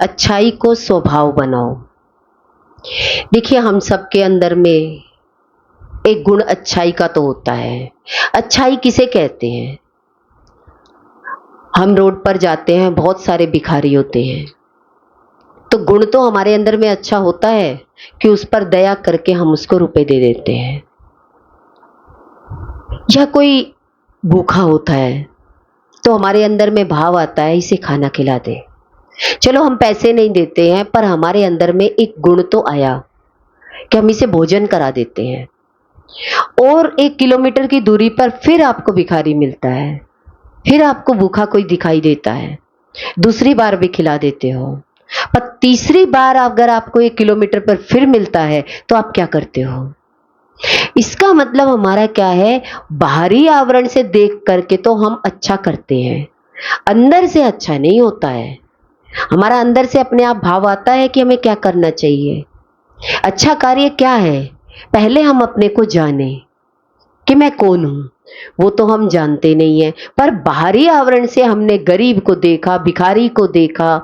अच्छाई को स्वभाव बनाओ। देखिए, हम सबके अंदर में एक गुण अच्छाई का तो होता है। अच्छाई किसे कहते हैं? हम रोड पर जाते हैं, बहुत सारे भिखारी होते हैं, तो गुण तो हमारे अंदर में अच्छा होता है कि उस पर दया करके हम उसको रुपए दे देते हैं। या कोई भूखा होता है तो हमारे अंदर में भाव आता है इसे खाना खिला दे। चलो हम पैसे नहीं देते हैं, पर हमारे अंदर में एक गुण तो आया कि हम इसे भोजन करा देते हैं। और 1 किलोमीटर की दूरी पर फिर आपको भिखारी मिलता है, फिर आपको भूखा कोई दिखाई देता है, दूसरी बार भी खिला देते हो। पर तीसरी बार अगर आपको 1 किलोमीटर पर फिर मिलता है तो आप क्या करते हो? इसका मतलब हमारा क्या है, बाहरी आवरण से देख करके तो हम अच्छा करते हैं, अंदर से अच्छा नहीं होता है। हमारा अंदर से अपने आप भाव आता है कि हमें क्या करना चाहिए। अच्छा कार्य क्या है? पहले हम अपने को जाने कि मैं कौन हूं। वो तो हम जानते नहीं है, पर बाहरी आवरण से हमने गरीब को देखा, भिखारी को देखा,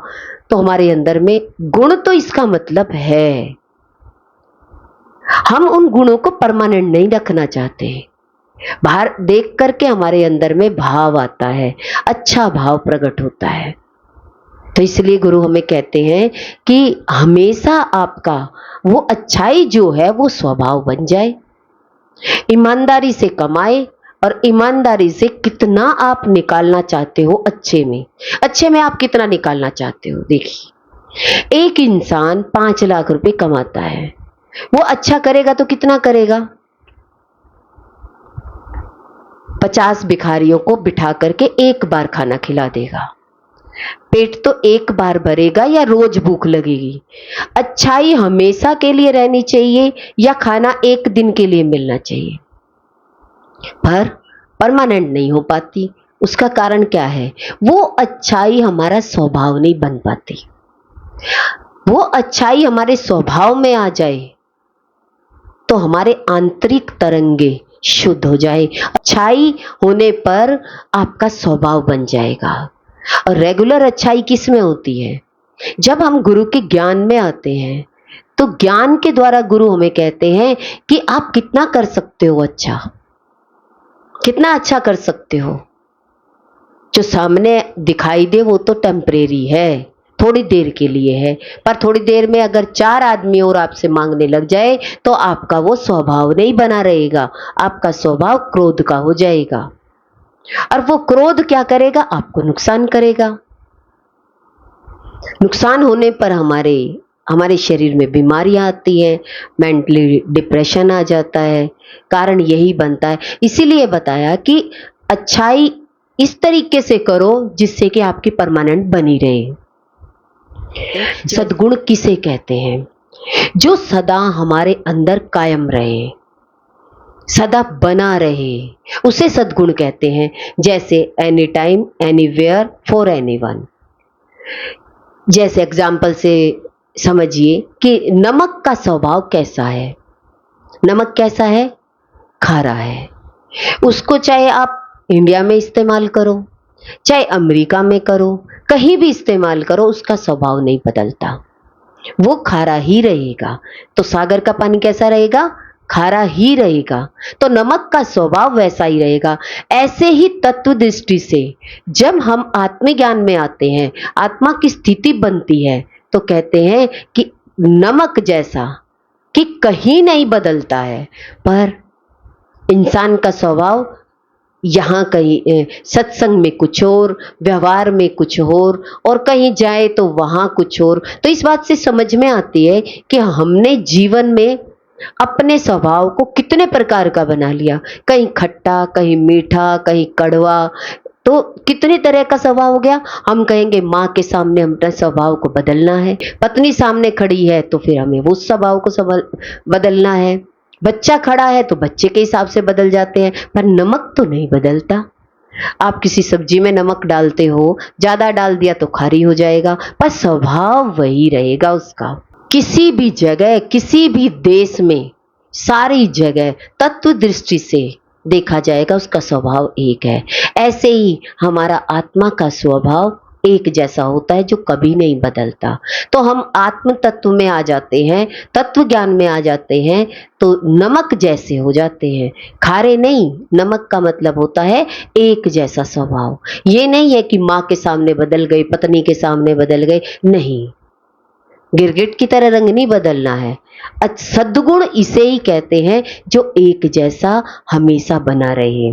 तो हमारे अंदर में गुण तो इसका मतलब है। हम उन गुणों को परमानेंट नहीं रखना चाहते। बाहर देख करके हमारे अंदर में भाव आता है, अच्छा भाव प्रकट होता है। तो इसलिए गुरु हमें कहते हैं कि हमेशा आपका वो अच्छाई जो है वो स्वभाव बन जाए। ईमानदारी से कमाए और ईमानदारी से कितना आप निकालना चाहते हो अच्छे में आप कितना निकालना चाहते हो। देखिए, एक इंसान 5 लाख रुपए कमाता है, वो अच्छा करेगा तो कितना करेगा? 50 भिखारियों को बिठा करके एक बार खाना खिला देगा। पेट तो एक बार भरेगा या रोज भूख लगेगी? अच्छाई हमेशा के लिए रहनी चाहिए या खाना एक दिन के लिए मिलना चाहिए? पर परमानेंट नहीं हो पाती। उसका कारण क्या है? वो अच्छाई हमारा स्वभाव नहीं बन पाती। वो अच्छाई हमारे स्वभाव में आ जाए तो हमारे आंतरिक तरंगे शुद्ध हो जाए। अच्छाई होने पर आपका स्वभाव बन जाएगा। और रेगुलर अच्छाई किस में होती है? जब हम गुरु के ज्ञान में आते हैं तो ज्ञान के द्वारा गुरु हमें कहते हैं कि आप कितना कर सकते हो अच्छा, कितना अच्छा कर सकते हो। जो सामने दिखाई दे वो तो टेम्परेरी है, थोड़ी देर के लिए है, पर थोड़ी देर में अगर 4 आदमी और आपसे मांगने लग जाए तो आपका वो स्वभाव नहीं बना रहेगा, आपका स्वभाव क्रोध का हो जाएगा। और वो क्रोध क्या करेगा? आपको नुकसान करेगा। नुकसान होने पर हमारे शरीर में बीमारियां आती हैं, मेंटली डिप्रेशन आ जाता है। कारण यही बनता है। इसीलिए बताया कि अच्छाई इस तरीके से करो जिससे कि आपकी परमानेंट बनी रहे। सद्गुण किसे कहते हैं? जो सदा हमारे अंदर कायम रहे, सदा बना रहे, उसे सद्गुण कहते हैं। जैसे any time, anywhere, for anyone. जैसे एग्जाम्पल से समझिए कि नमक का स्वभाव कैसा है। नमक कैसा है? खारा है। उसको चाहे आप इंडिया में इस्तेमाल करो, चाहे अमेरिका में करो, कहीं भी इस्तेमाल करो, उसका स्वभाव नहीं बदलता, वो खारा ही रहेगा। तो सागर का पानी कैसा रहेगा? खारा ही रहेगा। तो नमक का स्वभाव वैसा ही रहेगा। ऐसे ही तत्व दृष्टि से जब हम आत्मज्ञान में आते हैं, आत्मा की स्थिति बनती है, तो कहते हैं कि नमक जैसा कि कहीं नहीं बदलता है, पर इंसान का स्वभाव यहाँ कहीं सत्संग में कुछ और, व्यवहार में कुछ और कहीं जाए तो वहां कुछ और। तो इस बात से समझ में आती है कि हमने जीवन में अपने स्वभाव को कितने प्रकार का बना लिया। कहीं खट्टा, कहीं मीठा, कहीं कड़वा, तो कितनी तरह का स्वभाव हो गया। हम कहेंगे माँ के सामने अपने स्वभाव को बदलना है, पत्नी सामने खड़ी है तो फिर हमें वो स्वभाव को बदलना है, बच्चा खड़ा है तो बच्चे के हिसाब से बदल जाते हैं। पर नमक तो नहीं बदलता। आप किसी सब्जी में नमक डालते हो, ज्यादा डाल दिया तो खारी हो जाएगा, पर स्वभाव वही रहेगा उसका। किसी भी जगह, किसी भी देश में, सारी जगह तत्व दृष्टि से देखा जाएगा उसका स्वभाव एक है। ऐसे ही हमारा आत्मा का स्वभाव एक जैसा होता है, जो कभी नहीं बदलता। तो हम आत्म तत्व में आ जाते हैं, तत्व ज्ञान में आ जाते हैं, तो नमक जैसे हो जाते हैं, खारे नहीं। नमक का मतलब होता है एक जैसा स्वभाव। ये नहीं है कि माँ के सामने बदल गए, पत्नी के सामने बदल गए, नहीं, गिरगिट की तरह रंग नहीं बदलना है। सद्गुण इसे ही कहते हैं जो एक जैसा हमेशा बना रहे।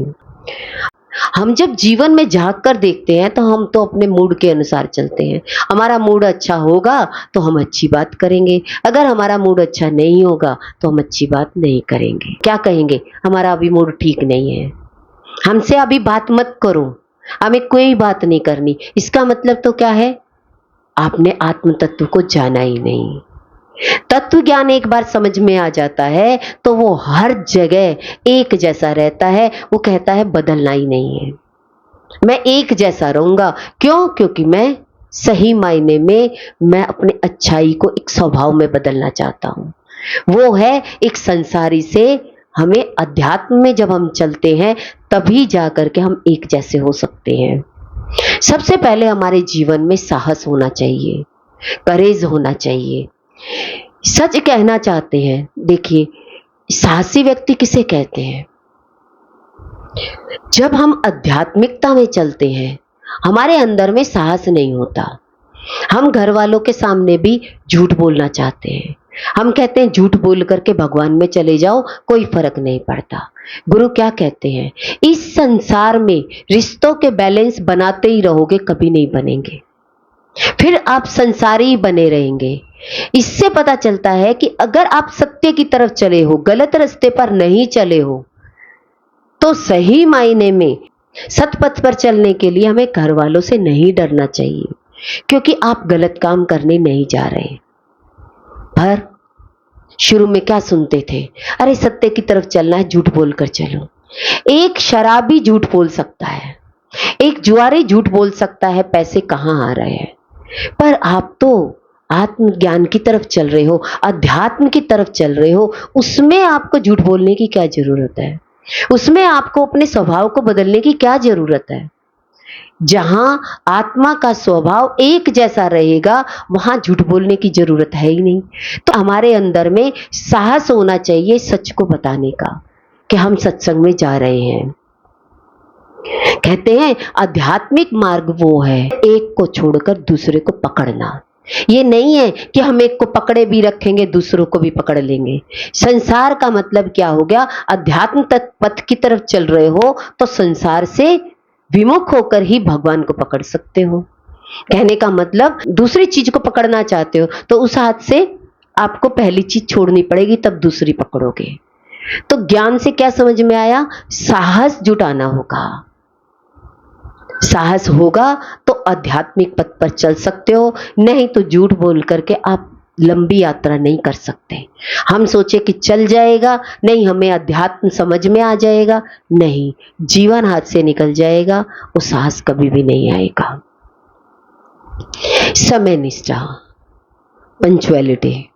हम जब जीवन में झांक कर देखते हैं तो हम तो अपने मूड के अनुसार चलते हैं। हमारा मूड अच्छा होगा तो हम अच्छी बात करेंगे, अगर हमारा मूड अच्छा नहीं होगा तो हम अच्छी बात नहीं करेंगे। क्या कहेंगे, हमारा अभी मूड ठीक नहीं है, हमसे अभी बात मत करो, हमें कोई बात नहीं करनी। इसका मतलब तो क्या है, आपने आत्म तत्व को जाना ही नहीं। तत्व ज्ञान एक बार समझ में आ जाता है तो वो हर जगह एक जैसा रहता है। वो कहता है बदलना ही नहीं है, मैं एक जैसा रहूंगा। क्यों? क्योंकि मैं सही मायने में मैं अपनी अच्छाई को एक स्वभाव में बदलना चाहता हूं। वो है एक संसारी से हमें अध्यात्म में जब हम चलते हैं तभी जाकर के हम एक जैसे हो सकते हैं। सबसे पहले हमारे जीवन में साहस होना चाहिए, करेज होना चाहिए। सच कहना चाहते हैं, देखिए साहसी व्यक्ति किसे कहते हैं? जब हम आध्यात्मिकता में चलते हैं हमारे अंदर में साहस नहीं होता। हम घर वालों के सामने भी झूठ बोलना चाहते हैं। हम कहते हैं झूठ बोल करके भगवान में चले जाओ, कोई फर्क नहीं पड़ता। गुरु क्या कहते हैं, इस संसार में रिश्तों के बैलेंस बनाते ही रहोगे, कभी नहीं बनेंगे, फिर आप संसारी ही बने रहेंगे। इससे पता चलता है कि अगर आप सत्य की तरफ चले हो, गलत रास्ते पर नहीं चले हो, तो सही मायने में सतपथ पर चलने के लिए हमें घर वालों से नहीं डरना चाहिए, क्योंकि आप गलत काम करने नहीं जा रहे। पर शुरू में क्या सुनते थे, अरे सत्य की तरफ चलना है, झूठ बोलकर चलो। एक शराबी झूठ बोल सकता है, एक जुआरी झूठ बोल सकता है, पैसे कहां आ रहे हैं। पर आप तो आत्मज्ञान की तरफ चल रहे हो, अध्यात्म की तरफ चल रहे हो, उसमें आपको झूठ बोलने की क्या जरूरत है? उसमें आपको अपने स्वभाव को बदलने की क्या जरूरत है? जहां आत्मा का स्वभाव एक जैसा रहेगा वहां झूठ बोलने की जरूरत है ही नहीं। तो हमारे अंदर में साहस होना चाहिए सच को बताने का कि हम सत्संग में जा रहे हैं। कहते हैं आध्यात्मिक मार्ग वो है एक को छोड़कर दूसरे को पकड़ना। ये नहीं है कि हम एक को पकड़े भी रखेंगे दूसरों को भी पकड़ लेंगे। संसार का मतलब क्या हो गया, अध्यात्म पथ की तरफ चल रहे हो तो संसार से विमुख होकर ही भगवान को पकड़ सकते हो। कहने का मतलब दूसरी चीज को पकड़ना चाहते हो तो उस हाथ से आपको पहली चीज छोड़नी पड़ेगी, तब दूसरी पकड़ोगे। तो ज्ञान से क्या समझ में आया, साहस जुटाना होगा। साहस होगा तो आध्यात्मिक पथ पर चल सकते हो, नहीं तो झूठ बोल करके आप लंबी यात्रा नहीं कर सकते। हम सोचे कि चल जाएगा, नहीं हमें अध्यात्म समझ में आ जाएगा, नहीं, जीवन हाथ से निकल जाएगा, वो साहस कभी भी नहीं आएगा। समय निष्ठा, पंक्चुअलिटी।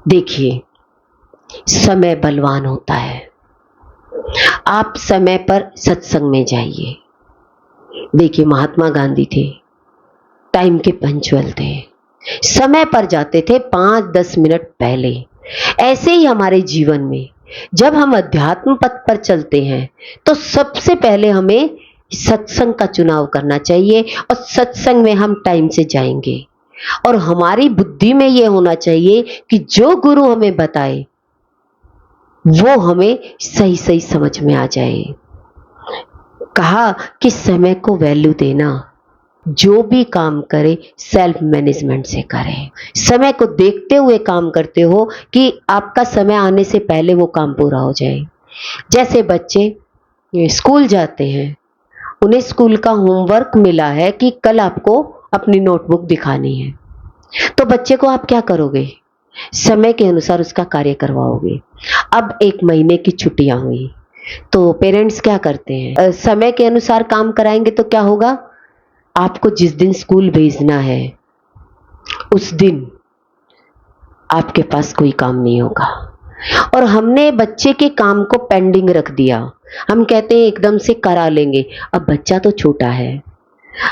देखिए समय बलवान होता है। आप समय पर सत्संग में जाइए। देखिए महात्मा गांधी थे, टाइम के पंक्चुअल थे, समय पर जाते थे 5-10 मिनट पहले। ऐसे ही हमारे जीवन में जब हम अध्यात्म पथ पर चलते हैं तो सबसे पहले हमें सत्संग का चुनाव करना चाहिए, और सत्संग में हम टाइम से जाएंगे। और हमारी बुद्धि में यह होना चाहिए कि जो गुरु हमें बताए वो हमें सही सही समझ में आ जाए। कहा कि समय को वैल्यू देना, जो भी काम करे सेल्फ मैनेजमेंट से करें। समय को देखते हुए काम करते हो कि आपका समय आने से पहले वो काम पूरा हो जाए। जैसे बच्चे स्कूल जाते हैं, उन्हें स्कूल का होमवर्क मिला है कि कल आपको अपनी नोटबुक दिखानी है, तो बच्चे को आप क्या करोगे, समय के अनुसार उसका कार्य करवाओगे। अब 1 महीने की छुट्टियां हुई तो पेरेंट्स क्या करते हैं, समय के अनुसार काम कराएंगे तो क्या होगा, आपको जिस दिन स्कूल भेजना है उस दिन आपके पास कोई काम नहीं होगा। और हमने बच्चे के काम को पेंडिंग रख दिया, हम कहते हैं एकदम से करा लेंगे। अब बच्चा तो छोटा है,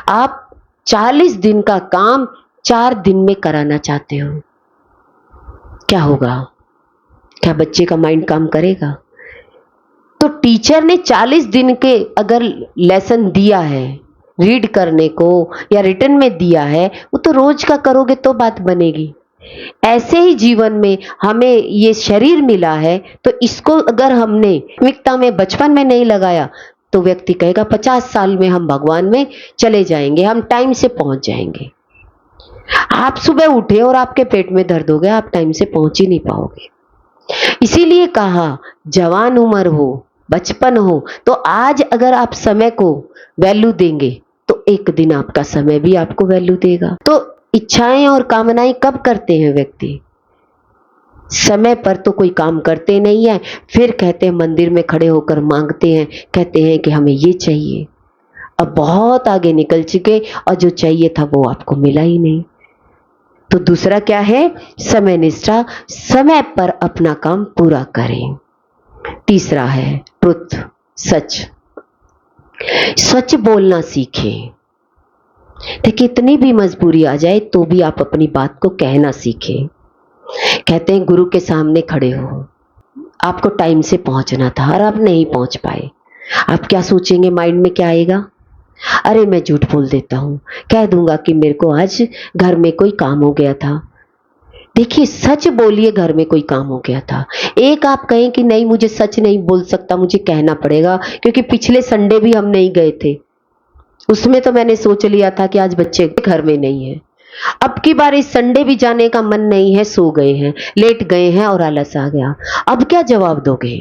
आप 40 दिन का काम 4 दिन में कराना चाहते हो, क्या होगा? क्या बच्चे का माइंड काम करेगा? तो टीचर ने 40 दिन के अगर लेसन दिया है रीड करने को या रिटर्न में दिया है, वो तो रोज का करोगे तो बात बनेगी। ऐसे ही जीवन में हमें ये शरीर मिला है, तो इसको अगर हमने प्राथमिकता में बचपन में नहीं लगाया तो व्यक्ति कहेगा 50 साल में हम भगवान में चले जाएंगे, हम टाइम से पहुंच जाएंगे। आप सुबह उठे और आपके पेट में दर्द हो गया, आप टाइम से पहुंच ही नहीं पाओगे। इसीलिए कहा जवान उम्र हो, बचपन हो, तो आज अगर आप समय को वैल्यू देंगे तो एक दिन आपका समय भी आपको वैल्यू देगा। तो इच्छाएं और कामनाएं कब करते हैं व्यक्ति? समय पर तो कोई काम करते नहीं है, फिर कहते हैं मंदिर में खड़े होकर मांगते हैं, कहते हैं कि हमें ये चाहिए। अब बहुत आगे निकल चुके और जो चाहिए था वो आपको मिला ही नहीं। तो दूसरा क्या है? समय निष्ठा, समय पर अपना काम पूरा करें। तीसरा है ट्रुथ, सच। सच बोलना सीखें। देखिए कितनी भी मजबूरी आ जाए तो भी आप अपनी बात को कहना सीखें। कहते हैं गुरु के सामने खड़े हो, आपको टाइम से पहुंचना था और आप नहीं पहुंच पाए, आप क्या सोचेंगे? माइंड में क्या आएगा? अरे मैं झूठ बोल देता हूं, कह दूंगा कि मेरे को आज घर में कोई काम हो गया था। देखिए सच बोलिए, घर में कोई काम हो गया था। एक आप कहें कि नहीं मुझे सच नहीं बोल सकता, मुझे कहना पड़ेगा क्योंकि पिछले संडे भी हम नहीं गए थे, उसमें तो मैंने सोच लिया था कि आज बच्चे घर में नहीं है। अब की बार इस संडे भी जाने का मन नहीं है, सो गए हैं, लेट गए हैं और आलस आ गया। अब क्या जवाब दोगे?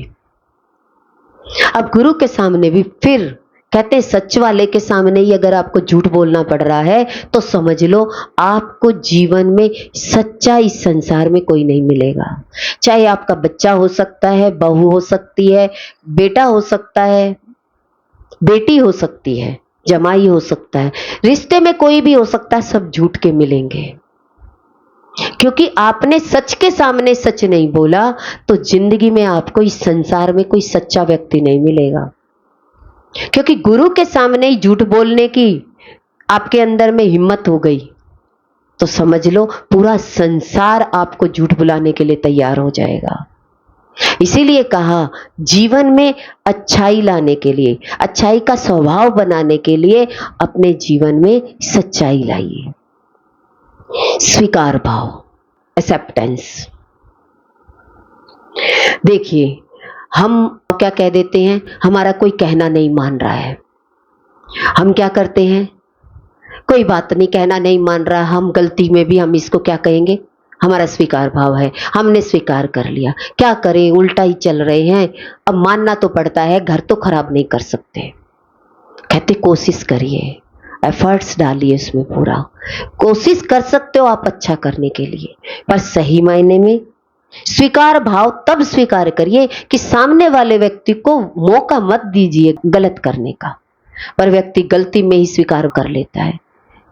अब गुरु के सामने भी फिर कहते हैं सच वाले के सामने ही अगर आपको झूठ बोलना पड़ रहा है तो समझ लो आपको जीवन में सच्चा इस संसार में कोई नहीं मिलेगा। चाहे आपका बच्चा हो सकता है, बहू हो सकती है, बेटा हो सकता है, बेटी हो सकती है, जमाई हो सकता है, रिश्ते में कोई भी हो सकता है, सब झूठ के मिलेंगे। क्योंकि आपने सच के सामने सच नहीं बोला तो जिंदगी में आपको इस संसार में कोई सच्चा व्यक्ति नहीं मिलेगा। क्योंकि गुरु के सामने ही झूठ बोलने की आपके अंदर में हिम्मत हो गई तो समझ लो पूरा संसार आपको झूठ बुलाने के लिए तैयार हो जाएगा। इसीलिए कहा जीवन में अच्छाई लाने के लिए, अच्छाई का स्वभाव बनाने के लिए अपने जीवन में सच्चाई लाइए। स्वीकार भाव, एक्सेप्टेंस। देखिए हम क्या कह देते हैं, हमारा कोई कहना नहीं मान रहा है, हम क्या करते हैं, कोई बात नहीं, कहना नहीं मान रहा, हम गलती में भी हम इसको क्या कहेंगे, हमारा स्वीकार भाव है, हमने स्वीकार कर लिया, क्या करें उल्टा ही चल रहे हैं, अब मानना तो पड़ता है, घर तो खराब नहीं कर सकते। कहते कोशिश करिए, एफर्ट्स डालिए उसमें, पूरा कोशिश कर सकते हो आप अच्छा करने के लिए, पर सही मायने में स्वीकार भाव तब स्वीकार करिए कि सामने वाले व्यक्ति को मौका मत दीजिए गलत करने का, पर व्यक्ति गलती में ही स्वीकार कर लेता है।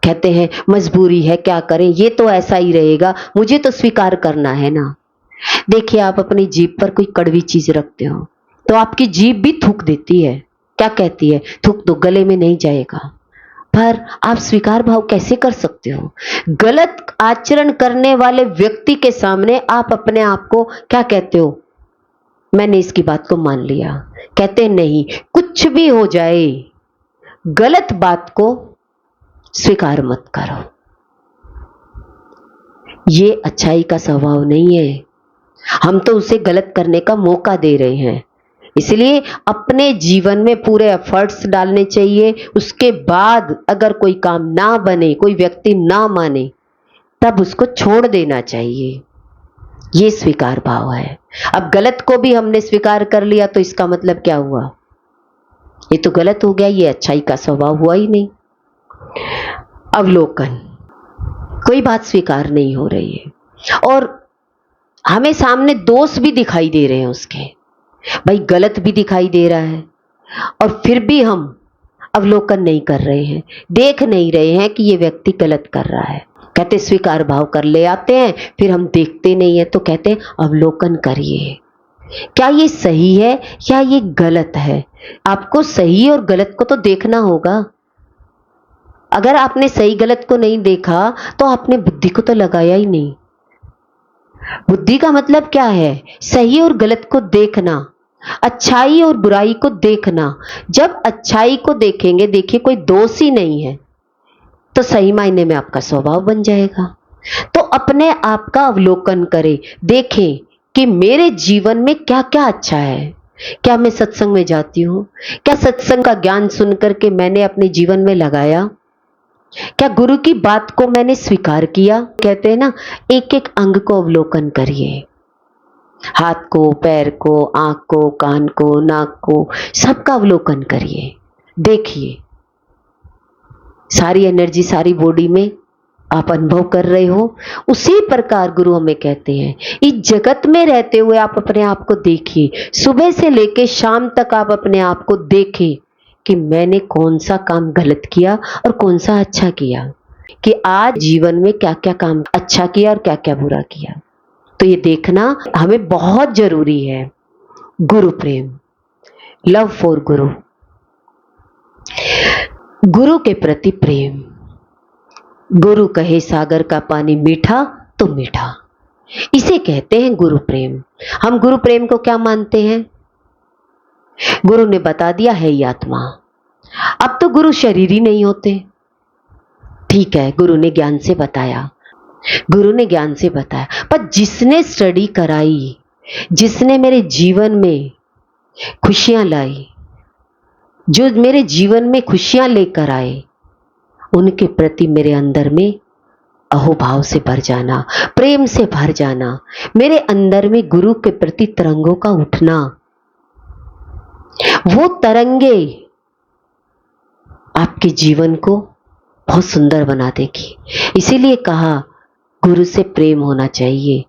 कहते हैं मजबूरी है, क्या करें, ये तो ऐसा ही रहेगा, मुझे तो स्वीकार करना है ना। देखिए आप अपनी जीभ पर कोई कड़वी चीज रखते हो तो आपकी जीभ भी थूक देती है, क्या कहती है, थूक दो, गले में नहीं जाएगा। पर आप स्वीकार भाव कैसे कर सकते हो? गलत आचरण करने वाले व्यक्ति के सामने आप अपने आप को क्या कहते हो, मैंने इसकी बात को मान लिया। कहते नहीं, कुछ भी हो जाए गलत बात को स्वीकार मत करो, ये अच्छाई का स्वभाव नहीं है, हम तो उसे गलत करने का मौका दे रहे हैं। इसलिए अपने जीवन में पूरे एफर्ट्स डालने चाहिए, उसके बाद अगर कोई काम ना बने, कोई व्यक्ति ना माने, तब उसको छोड़ देना चाहिए। ये स्वीकार भाव है। अब गलत को भी हमने स्वीकार कर लिया तो इसका मतलब क्या हुआ, ये तो गलत हो गया, ये अच्छाई का स्वभाव हुआ ही नहीं। अवलोकन, कोई बात स्वीकार नहीं हो रही है और हमें सामने दोष भी दिखाई दे रहे हैं उसके, भाई गलत भी दिखाई दे रहा है और फिर भी हम अवलोकन नहीं कर रहे हैं, देख नहीं रहे हैं कि ये व्यक्ति गलत कर रहा है। कहते स्वीकार भाव कर ले आते हैं, फिर हम देखते नहीं है तो कहते हैं अवलोकन करिए, क्या ये सही है या ये गलत है। आपको सही और गलत को तो देखना होगा। अगर आपने सही गलत को नहीं देखा तो आपने बुद्धि को तो लगाया ही नहीं। बुद्धि का मतलब क्या है? सही और गलत को देखना, अच्छाई और बुराई को देखना। जब अच्छाई को देखेंगे, देखिए कोई दोष ही नहीं है, तो सही मायने में आपका स्वभाव बन जाएगा। तो अपने आप का अवलोकन करें, देखें कि मेरे जीवन में क्या क्या अच्छा है। क्या मैं सत्संग में जाती हूँ? क्या सत्संग का ज्ञान सुन करके मैंने अपने जीवन में लगाया? क्या गुरु की बात को मैंने स्वीकार किया? कहते हैं ना, एक एक अंग को अवलोकन करिए, हाथ को, पैर को, आंख को, कान को, नाक को, सबका अवलोकन करिए। देखिए सारी एनर्जी सारी बॉडी में आप अनुभव कर रहे हो। उसी प्रकार गुरु हमें कहते हैं, इस जगत में रहते हुए आप अपने आप को देखिए। सुबह से लेके शाम तक आप अपने आप को देखें कि मैंने कौन सा काम गलत किया और कौन सा अच्छा किया, कि आज जीवन में क्या क्या काम अच्छा किया और क्या क्या बुरा किया। तो ये देखना हमें बहुत जरूरी है। गुरु प्रेम, लव फॉर गुरु, गुरु के प्रति प्रेम। गुरु कहे सागर का पानी मीठा तो मीठा, इसे कहते हैं गुरु प्रेम। हम गुरु प्रेम को क्या मानते हैं? गुरु ने बता दिया है ही आत्मा। अब तो गुरु शरीर ही नहीं होते। ठीक है, गुरु ने ज्ञान से बताया, गुरु ने ज्ञान से बताया, पर जिसने स्टडी कराई, जिसने मेरे जीवन में खुशियां लाई, जो मेरे जीवन में खुशियां लेकर आए, उनके प्रति मेरे अंदर में अहोभाव से भर जाना, प्रेम से भर जाना, मेरे अंदर में गुरु के प्रति तरंगों का उठना, वो तरंगे आपके जीवन को बहुत सुंदर बना देगी। इसीलिए कहा गुरु से प्रेम होना चाहिए।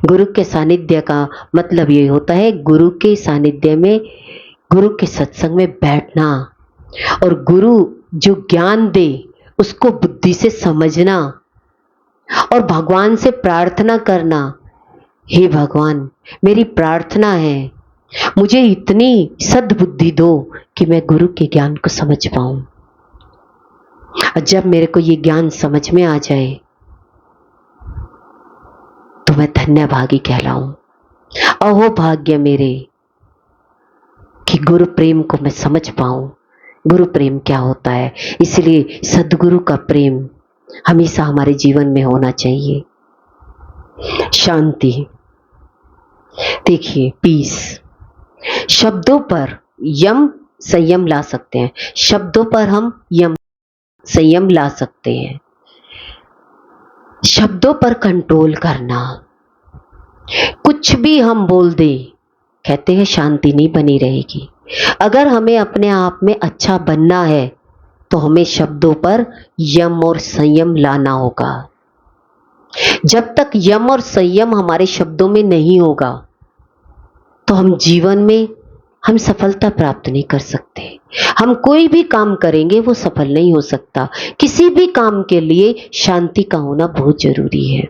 गुरु के सानिध्य का मतलब ये होता है, गुरु के सानिध्य में, गुरु के सत्संग में बैठना, और गुरु जो ज्ञान दे उसको बुद्धि से समझना, और भगवान से प्रार्थना करना, हे भगवान मेरी प्रार्थना है मुझे इतनी सद्बुद्धि दो कि मैं गुरु के ज्ञान को समझ पाऊं। और जब मेरे को ये ज्ञान समझ में आ जाए तो मैं धन्यभागी कहलाऊं। अहो भाग्य मेरे कि गुरु प्रेम को मैं समझ पाऊं, गुरु प्रेम क्या होता है। इसलिए सद्गुरु का प्रेम हमेशा हमारे जीवन में होना चाहिए। शांति, देखिए पीस, शब्दों पर यम संयम ला सकते हैं, शब्दों पर हम यम संयम ला सकते हैं। शब्दों पर कंट्रोल करना, कुछ भी हम बोल दें, कहते हैं शांति नहीं बनी रहेगी। अगर हमें अपने आप में अच्छा बनना है तो हमें शब्दों पर यम और संयम लाना होगा। जब तक यम और संयम हमारे शब्दों में नहीं होगा तो हम जीवन में हम सफलता प्राप्त नहीं कर सकते। हम कोई भी काम करेंगे वो सफल नहीं हो सकता। किसी भी काम के लिए शांति का होना बहुत जरूरी है।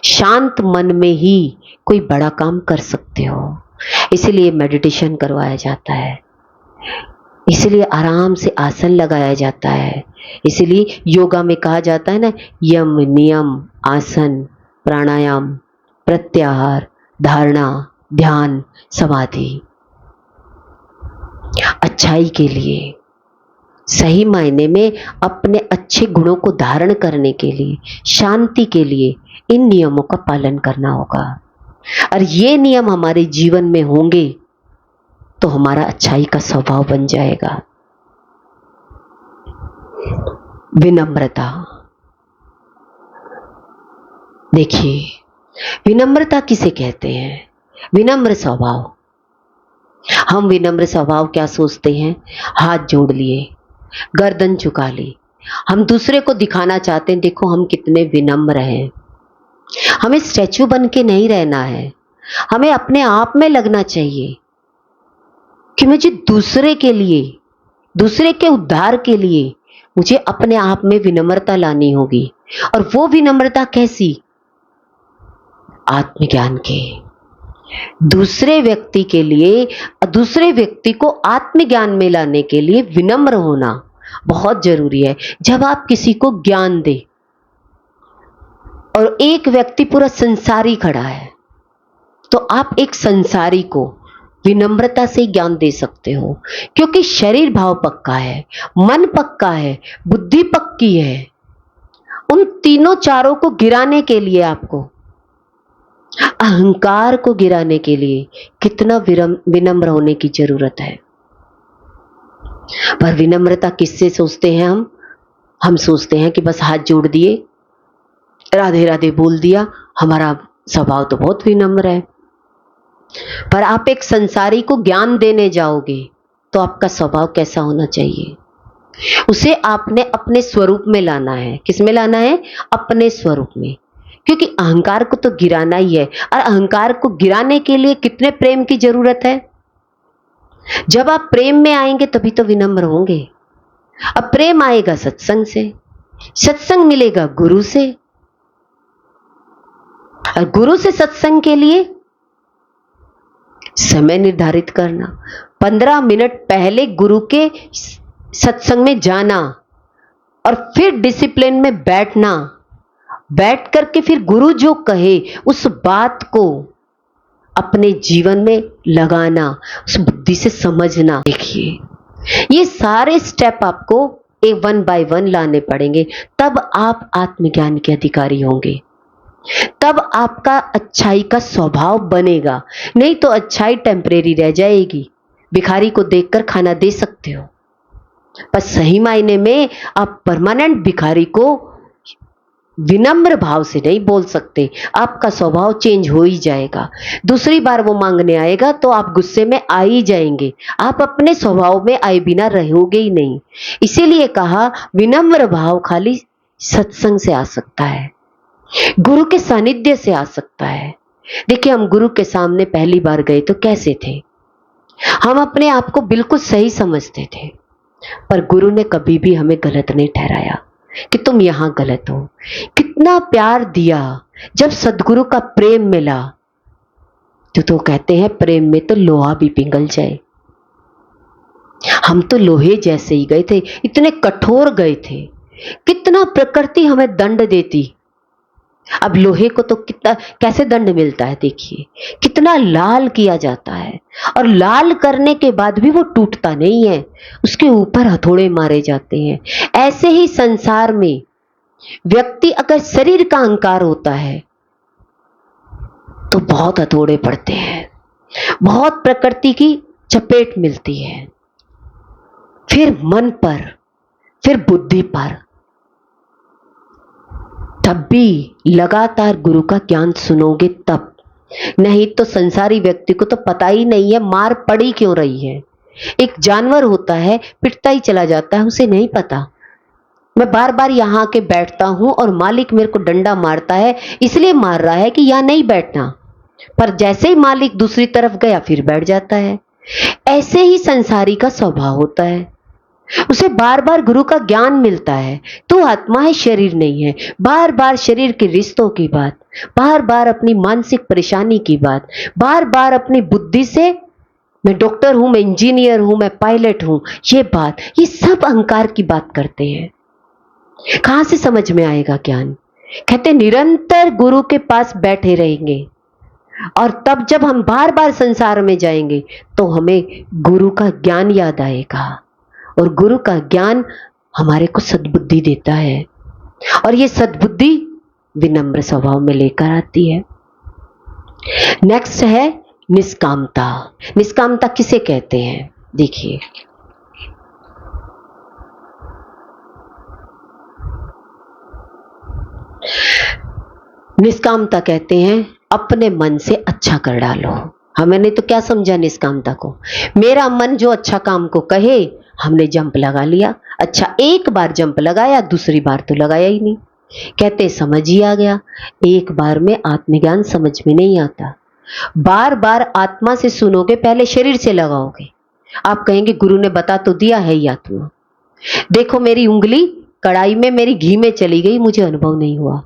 शांत मन में ही कोई बड़ा काम कर सकते हो। इसलिए मेडिटेशन करवाया जाता है, इसलिए आराम से आसन लगाया जाता है, इसलिए योगा में कहा जाता है ना, यम नियम आसन प्राणायाम प्रत्याहार धारणा ध्यान समाधि। अच्छाई के लिए, सही मायने में अपने अच्छे गुणों को धारण करने के लिए, शांति के लिए इन नियमों का पालन करना होगा। और ये नियम हमारे जीवन में होंगे तो हमारा अच्छाई का स्वभाव बन जाएगा। विनम्रता, देखिए विनम्रता किसे कहते हैं? विनम्र स्वभाव। हम विनम्र स्वभाव क्या सोचते हैं? हाथ जोड़ लिए, गर्दन झुका ली। हम दूसरे को दिखाना चाहते हैं देखो हम कितने विनम्र हैं। हमें स्टैचू बन के नहीं रहना है, हमें अपने आप में लगना चाहिए कि मुझे दूसरे के लिए, दूसरे के उद्धार के लिए मुझे अपने आप में विनम्रता लानी होगी। और वो विनम्रता कैसी? आत्मज्ञान के, दूसरे व्यक्ति के लिए, दूसरे व्यक्ति को आत्मज्ञान में लाने के लिए विनम्र होना, बहुत जरूरी है। जब आप किसी को ज्ञान दे और एक व्यक्ति पूरा संसारी खड़ा है, तो आप एक संसारी को विनम्रता से ज्ञान दे सकते हो, क्योंकि शरीर भाव पक्का है, मन पक्का है, बुद्धि पक्की है। उन तीनों चारों को गिराने के लिए, आपको अहंकार को गिराने के लिए कितना विनम्र होने की जरूरत है। पर विनम्रता किससे सोचते हैं हम सोचते हैं कि बस हाथ जोड़ दिए, राधे राधे बोल दिया, हमारा स्वभाव तो बहुत विनम्र है। पर आप एक संसारी को ज्ञान देने जाओगे तो आपका स्वभाव कैसा होना चाहिए? उसे आपने अपने स्वरूप में लाना है। किस में लाना है? अपने स्वरूप में। क्योंकि अहंकार को तो गिराना ही है, और अहंकार को गिराने के लिए कितने प्रेम की जरूरत है। जब आप प्रेम में आएंगे तभी तो विनम्र होंगे। अब प्रेम आएगा सत्संग से, सत्संग मिलेगा गुरु से, और गुरु से सत्संग के लिए समय निर्धारित करना। 15 मिनट पहले गुरु के सत्संग में जाना और फिर डिसिप्लिन में बैठना, बैठ करके फिर गुरु जो कहे उस बात को अपने जीवन में लगाना, उस बुद्धि से समझना। देखिए, ये सारे स्टेप आपको वन बाय वन लाने पड़ेंगे, तब आप आत्मज्ञान के अधिकारी होंगे, तब आपका अच्छाई का स्वभाव बनेगा। नहीं तो अच्छाई टेम्परेरी रह जाएगी। भिखारी को देखकर खाना दे सकते हो, पर सही मायने में आप परमानेंट भिखारी को विनम्र भाव से नहीं बोल सकते। आपका स्वभाव चेंज हो ही जाएगा। दूसरी बार वो मांगने आएगा तो आप गुस्से में आ ही जाएंगे। आप अपने स्वभाव में आए बिना रहोगे ही नहीं। इसीलिए कहा विनम्र भाव खाली सत्संग से आ सकता है, गुरु के सानिध्य से आ सकता है। देखिए, हम गुरु के सामने पहली बार गए तो कैसे थे? हम अपने आप को बिल्कुल सही समझते थे, पर गुरु ने कभी भी हमें गलत नहीं ठहराया कि तुम यहां गलत हो। कितना प्यार दिया। जब सदगुरु का प्रेम मिला तो कहते हैं प्रेम में तो लोहा भी पिघल जाए। हम तो लोहे जैसे ही गए थे, इतने कठोर गए थे। कितना प्रकृति हमें दंड देती। अब लोहे को तो कितना कैसे दंड मिलता है, देखिए कितना लाल किया जाता है, और लाल करने के बाद भी वो टूटता नहीं है, उसके ऊपर हथौड़े मारे जाते हैं। ऐसे ही संसार में व्यक्ति अगर शरीर का अहंकार होता है तो बहुत हथौड़े पड़ते हैं, बहुत प्रकृति की चपेट मिलती है, फिर मन पर, फिर बुद्धि पर। तब भी लगातार गुरु का ज्ञान सुनोगे तब, नहीं तो संसारी व्यक्ति को तो पता ही नहीं है मार पड़ी क्यों रही है। एक जानवर होता है, पिटता ही चला जाता है, उसे नहीं पता मैं बार बार यहां आके बैठता हूं और मालिक मेरे को डंडा मारता है, इसलिए मार रहा है कि यहां नहीं बैठना। पर जैसे ही मालिक दूसरी तरफ गया फिर बैठ जाता है। ऐसे ही संसारी का स्वभाव होता है। उसे बार बार गुरु का ज्ञान मिलता है, तो आत्मा है, शरीर नहीं है। बार बार शरीर के रिश्तों की बात, बार बार अपनी मानसिक परेशानी की बात, बार बार अपनी बुद्धि से मैं डॉक्टर हूं, मैं इंजीनियर हूं, मैं पायलट हूं, ये बात, ये सब अहंकार की बात करते हैं। कहां से समझ में आएगा ज्ञान? कहते निरंतर गुरु के पास बैठे रहेंगे, और तब जब हम बार बार संसार में जाएंगे तो हमें गुरु का ज्ञान याद आएगा, और गुरु का ज्ञान हमारे को सद्बुद्धि देता है, और ये सद्बुद्धि विनम्र स्वभाव में लेकर आती है। नेक्स्ट है निष्कामता। निष्कामता किसे कहते हैं? देखिए, निष्कामता कहते हैं अपने मन से अच्छा कर डालो। हमने तो क्या समझा निष्कामता को? मेरा मन जो अच्छा काम को कहे, हमने जंप लगा लिया। अच्छा, एक बार जंप लगाया, दूसरी बार तो लगाया ही नहीं। कहते समझ ही आ गया। एक बार में आत्मज्ञान समझ में नहीं आता। बार बार आत्मा से सुनोगे, पहले शरीर से लगाओगे। आप कहेंगे गुरु ने बता तो दिया है ही आत्मा। देखो मेरी उंगली कढ़ाई में मेरी घी में चली गई, मुझे अनुभव नहीं हुआ।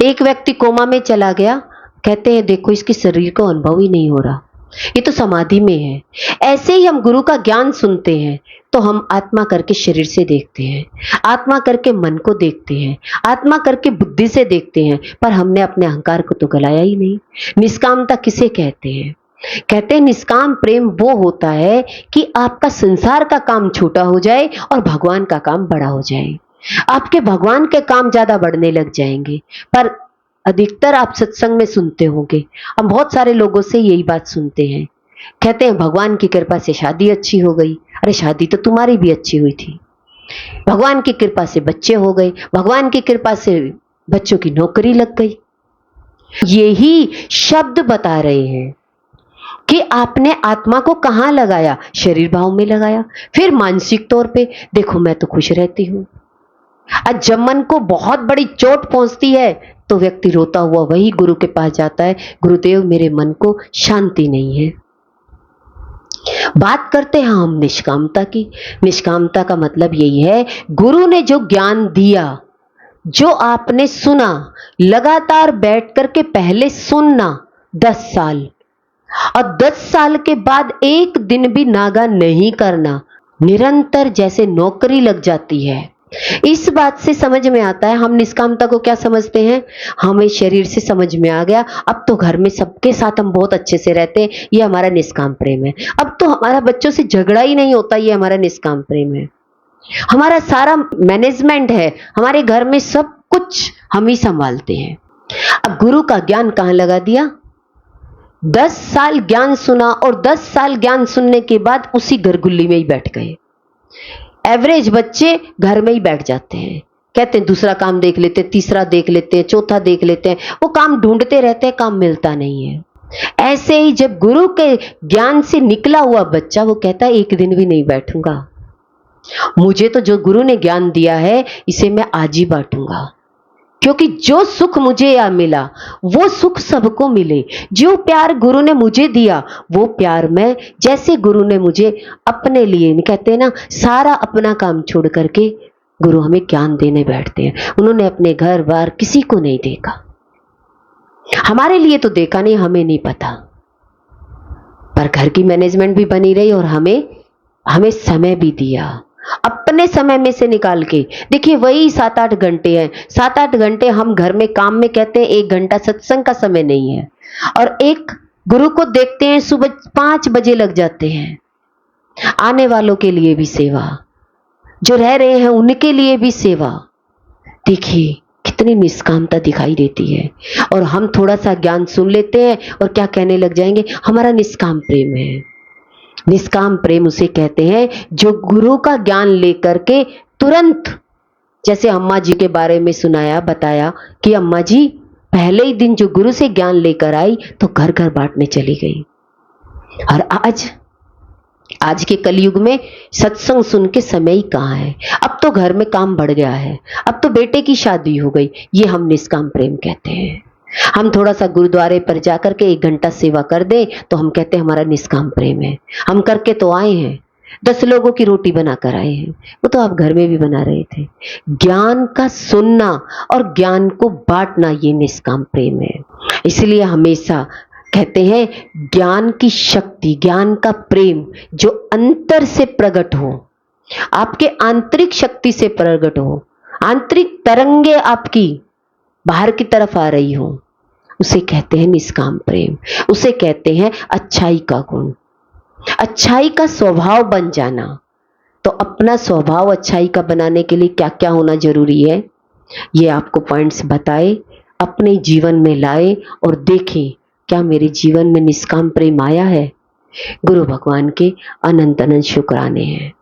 एक व्यक्ति कोमा में चला गया, कहते हैं देखो इसके शरीर को अनुभव ही नहीं हो रहा। ये तो समाधि में है। ऐसे ही हम गुरु का ज्ञान सुनते हैं तो हम आत्मा करके शरीर से देखते हैं, आत्मा करके मन को देखते हैं, आत्मा करके बुद्धि से देखते हैं, पर हमने अपने अहंकार को तो गलाया ही नहीं। निष्कामता किसे कहते हैं? कहते हैं निष्काम प्रेम वो होता है कि आपका संसार का काम छोटा हो जाए और भगवान का काम बड़ा हो जाए। आपके भगवान के काम ज्यादा बढ़ने लग जाएंगे। पर अधिकतर आप सत्संग में सुनते होंगे, हम बहुत सारे लोगों से यही बात सुनते हैं, कहते हैं भगवान की कृपा से शादी अच्छी हो गई। अरे शादी तो तुम्हारी भी अच्छी हुई थी। भगवान की कृपा से बच्चे हो गए, भगवान की कृपा से बच्चों की नौकरी लग गई। यही शब्द बता रहे हैं कि आपने आत्मा को कहां लगाया? शरीर भाव में लगाया। फिर मानसिक तौर पे देखो मैं तो खुश रहती हूं। आज जब मन को बहुत बड़ी चोट पहुंचती है तो व्यक्ति रोता हुआ वही गुरु के पास जाता है, गुरुदेव मेरे मन को शांति नहीं है। बात करते हैं हम निष्कामता की। निष्कामता का मतलब यही है, गुरु ने जो ज्ञान दिया, जो आपने सुना, लगातार बैठ करके पहले सुनना 10 साल, और 10 साल के बाद एक दिन भी नागा नहीं करना, निरंतर जैसे नौकरी लग जाती है। इस बात से समझ में आता है हम निष्कामता को क्या समझते हैं। हमें शरीर से समझ में आ गया, अब तो घर में सबके साथ हम बहुत अच्छे से रहते हैं, ये हमारा निष्काम प्रेम है। अब तो हमारा बच्चों से झगड़ा ही नहीं होता, ये हमारा निष्काम प्रेम है। हमारा सारा मैनेजमेंट है, हमारे घर में सब कुछ हम ही संभालते हैं। अब गुरु का ज्ञान कहां लगा दिया? 10 साल ज्ञान सुना और 10 साल ज्ञान सुनने के बाद उसी घरगुल्ली में ही बैठ गए। एवरेज बच्चे घर में ही बैठ जाते हैं, कहते हैं दूसरा काम देख लेते हैं, तीसरा देख लेते हैं, चौथा देख लेते हैं, वो काम ढूंढते रहते हैं, काम मिलता नहीं है। ऐसे ही जब गुरु के ज्ञान से निकला हुआ बच्चा वो कहता है एक दिन भी नहीं बैठूंगा, मुझे तो जो गुरु ने ज्ञान दिया है इसे मैं आज ही बांटूंगा, क्योंकि जो सुख मुझे यहाँ मिला वो सुख सबको मिले। जो प्यार गुरु ने मुझे दिया वो प्यार मैं, जैसे गुरु ने मुझे अपने लिए, कहते हैं ना सारा अपना काम छोड़ करके गुरु हमें ज्ञान देने बैठते हैं। उन्होंने अपने घर बार किसी को नहीं देखा, हमारे लिए तो देखा नहीं, हमें नहीं पता, पर घर की मैनेजमेंट भी बनी रही और हमें समय भी दिया। अपने समय में से निकाल के देखिए, वही 7-8 घंटे हैं, 7-8 घंटे हम घर में काम में कहते हैं, 1 घंटा सत्संग का समय नहीं है, और एक गुरु को देखते हैं सुबह 5 बजे लग जाते हैं। आने वालों के लिए भी सेवा, जो रह रहे हैं उनके लिए भी सेवा। देखिए कितनी निष्कामता दिखाई देती है। और हम थोड़ा सा ज्ञान सुन लेते हैं और क्या कहने लग जाएंगे, हमारा निष्काम प्रेम है। निष्काम प्रेम उसे कहते हैं जो गुरु का ज्ञान लेकर के तुरंत, जैसे अम्मा जी के बारे में सुनाया बताया कि अम्मा जी पहले ही दिन जो गुरु से ज्ञान लेकर आई तो घर घर बांटने चली गई। और आज के कलयुग में सत्संग सुन के समय ही कहाँ है। अब तो घर में काम बढ़ गया है, अब तो बेटे की शादी हो गई, ये हम निष्काम प्रेम कहते हैं। हम थोड़ा सा गुरुद्वारे पर जाकर के 1 घंटा सेवा कर दें तो हम कहते हैं हमारा निष्काम प्रेम है। हम करके तो आए हैं, 10 लोगों की रोटी बनाकर आए हैं, वो तो आप घर में भी बना रहे थे। ज्ञान का सुनना और ज्ञान को बांटना ये निष्काम प्रेम है। इसलिए हमेशा कहते हैं ज्ञान की शक्ति, ज्ञान का प्रेम जो अंतर से प्रकट हो, आपके आंतरिक शक्ति से प्रकट हो, आंतरिक तरंगे आपकी बाहर की तरफ आ रही हो, उसे कहते हैं निष्काम प्रेम। उसे कहते हैं अच्छाई का गुण, अच्छाई का स्वभाव बन जाना। तो अपना स्वभाव अच्छाई का बनाने के लिए क्या क्या होना जरूरी है, ये आपको पॉइंट्स बताए, अपने जीवन में लाए और देखें क्या मेरे जीवन में निष्काम प्रेम आया है। गुरु भगवान के अनंत अनंत शुक्राने हैं।